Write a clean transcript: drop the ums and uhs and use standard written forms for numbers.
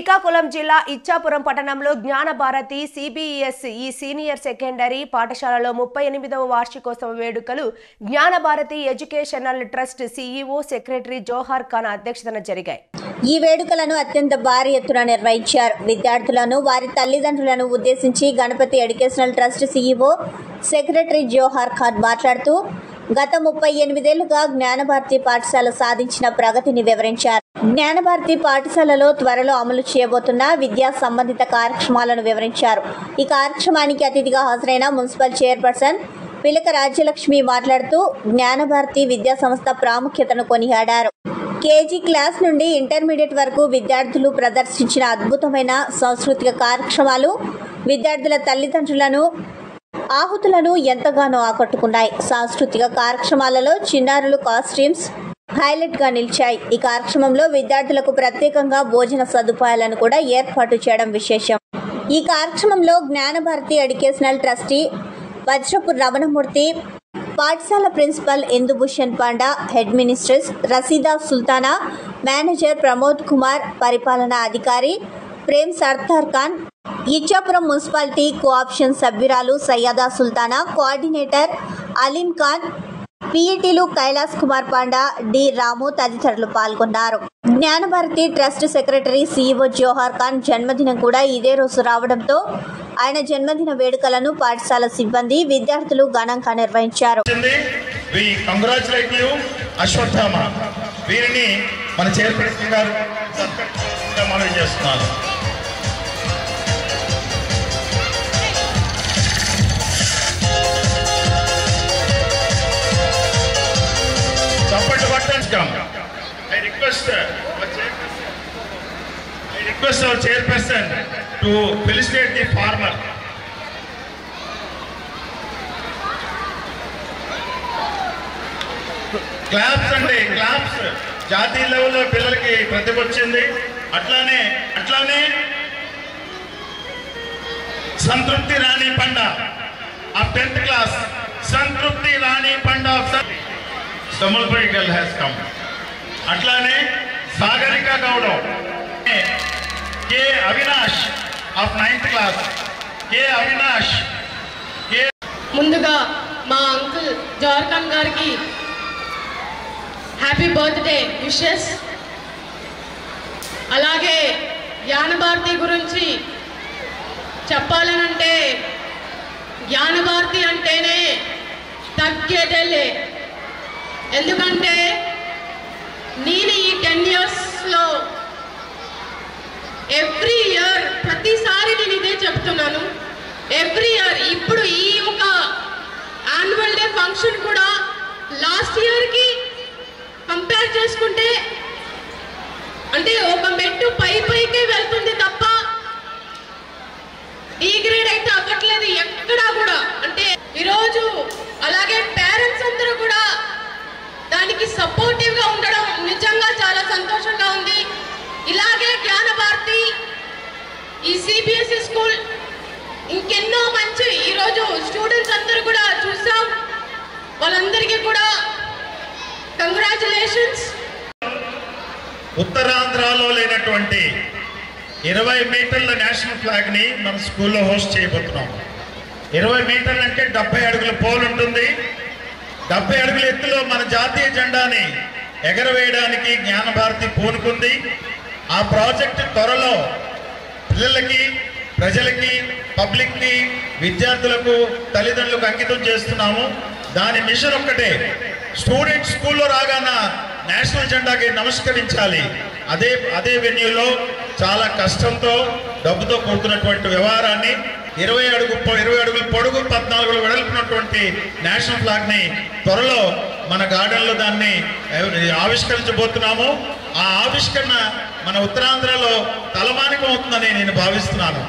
శ్రీకాకుళం జిల్లా ఇచ్చాపురం పట్టణంలో Gnanabharathi CBSE senior secondary పాఠశాలలో 38వ వార్షికోత్సవ వేడుకలు Gnanabharati educational trust CEO secretary Johar Khan అధ్యక్షతన జరిగాయి. ఈ వేడుకలను అత్యంత భారీ ఎత్తున నిర్వహించారు. విద్యార్థులను వారి తల్లిదండ్రులను ఉద్దేశించి Ganapathi educational trust CEO secretary Johar Khan మాట్లాడుతూ గత 38 ఏళ్లుగా జ్ఞానభారతి పాఠశాల సాధించిన ప్రగతిని వివరించారు. జ్ఞానభారతి పాఠశాలలో త్వరలో అమలు చేయబోతున్న విద్యా సంబంధిత కార్యక్రమాలను వివరించారు. ఈ కార్యక్రమానికి అతిథిగా హాజరైన మున్సిపల్ చైర్పర్సన్ పిలక రాజ్యలక్ష్మి మాట్లాడుతూ జ్ఞానభారతి విద్యా సంస్థ ప్రాముఖ్యతను కొనియాడారు. కేజీ క్లాస్ నుండి ఇంటర్మీడియట్ వరకు విద్యార్థులు ప్రదర్శించిన అద్భుతమైన సాంస్కృతిక కార్యక్రమాలు విద్యార్థుల తల్లిదండ్రులను ఆహుతులను ఎంతగానో ఆకట్టుకున్నాయి. సాంస్కృతిక కార్యక్రమాలలో చిన్నారులు కాస్ట్యూమ్స్ హైలైట్ గా నిలిచాయి. ఈ కార్యక్రమంలో విద్యార్థులకు ప్రత్యేకంగా భోజన సదుపాయాలను కూడా ఏర్పాటు చేయడం విశేషం. ఈ కార్యక్రమంలో జ్ఞానభారతి ఎడ్యుకేషనల్ ట్రస్టీ వజ్రపు రమణమూర్తి, పాఠశాల principal Indubhushan Panda, head mistress Rasheeda Sultana, manager Pramod Kumar, పరిపాలనా అధికారి ప్రేమ్ సర్దార్ ఖాన్, ఇచ్చాపురం మున్సిపాలిటీ కోఆప్షన్ సభ్యురాలు సయ్యదా సుల్తానా, కోఆర్డినేటర్ అలీం ఖాన్, పిఈటీలు కైలాస్ కుమార్ పాండా, డి రాము తదితరులు పాల్గొన్నారు. Gnanabharati trust secretary CEO Johar Khan జన్మదినం కూడా ఇదే రోజు రావడంతో ఆయన జన్మదిన వేడుకలను పాఠశాల సిబ్బంది విద్యార్థులు ఘనంగా నిర్వహించారు. I request our chairperson to felicitate the farmer. Claps and claps. జాతీయ లెవెల్లో పిల్లలకి ప్రతిభ వచ్చింది. అట్లానే సంతృప్తి Rani Panda of 10th class. Santripti Rani Panda of Sambalpuri girl has come. అట్లానే సాగరిక గౌడవ్, K Avinash of 9th class. K Avinash. ముందుగా మా అంకుల్ జోహార్ ఖాన్ గారికి హ్యాపీ బర్త్డే విషెస్. అలాగే జ్ఞానభారతి గురించి చెప్పాలనంటే జ్ఞానభారతి అంటేనే తగ్గేదేలే. ఎందుకంటే నేను ఈ 10 yearsలో ఎవ్రీ ఇయర్ ప్రతిసారి నేను ఇదే చెప్తున్నాను. ఎవ్రీ ఇయర్ ఇప్పుడు ఈ ఒక యాన్యువల్ డే ఫంక్షన్ కూడా లాస్ట్ ఇయర్కి కంపేర్ చేసుకుంటే అంటే ఒక మెట్టు పైకే వెళ్తుంది తప్ప ఈ గ్రేడ్ అయితే అవ్వట్లేదు ఎక్కడా కూడా. అంటే ఈరోజు అలాగే పేరెంట్స్ అందరూ కూడా దానికి సపోర్టివ్గా ఉండడం నిజంగా చాలా సంతోషంగా ఉంది. ఇలాగే జ్ఞానభారతి ఈ సిబిఎస్ఈ స్కూల్ ఇంకెన్నో మంచి ఈరోజు స్టూడెంట్స్ అందరూ కూడా చూసాం. వాళ్ళందరికీ కూడా కంగ్రాచులేషన్స్. ఉత్తరాంధ్రలో లేనటువంటి 20 మీటర్ల నేషనల్ ఫ్లాగ్ని మన స్కూల్లో హోస్ట్ చేయబోతున్నాం. 20 మీటర్లు అంటే 70 అడుగుల పోల్ ఉంటుంది. 70 అడుగుల ఎత్తులో మన జాతీయ జెండాని ఎగరవేయడానికి జ్ఞానభారతి పూనుకుంది. ఆ ప్రాజెక్టు త్వరలో పిల్లలకి, ప్రజలకి, పబ్లిక్కి, విద్యార్థులకు, తల్లిదండ్రులకు అంకితం చేస్తున్నాము. దాని మిషన్ ఒక్కటే, స్టూడెంట్స్ స్కూల్లో రాగాన నేషనల్ జెండాకి నమస్కరించాలి. అదే వెన్యూలో చాలా కష్టంతో డబ్బుతో కూడుతున్నటువంటి వ్యవహారాన్ని 20 అడుగుల పొడుగు 14 వెడల్పున్నటువంటి నేషనల్ ఫ్లాగ్ని త్వరలో మన గార్డెన్లో దాన్ని ఆవిష్కరించబోతున్నాము. ఆ ఆవిష్కరణ మన ఉత్తరాంధ్రలో తలమానికం అవుతుందని నేను భావిస్తున్నాను.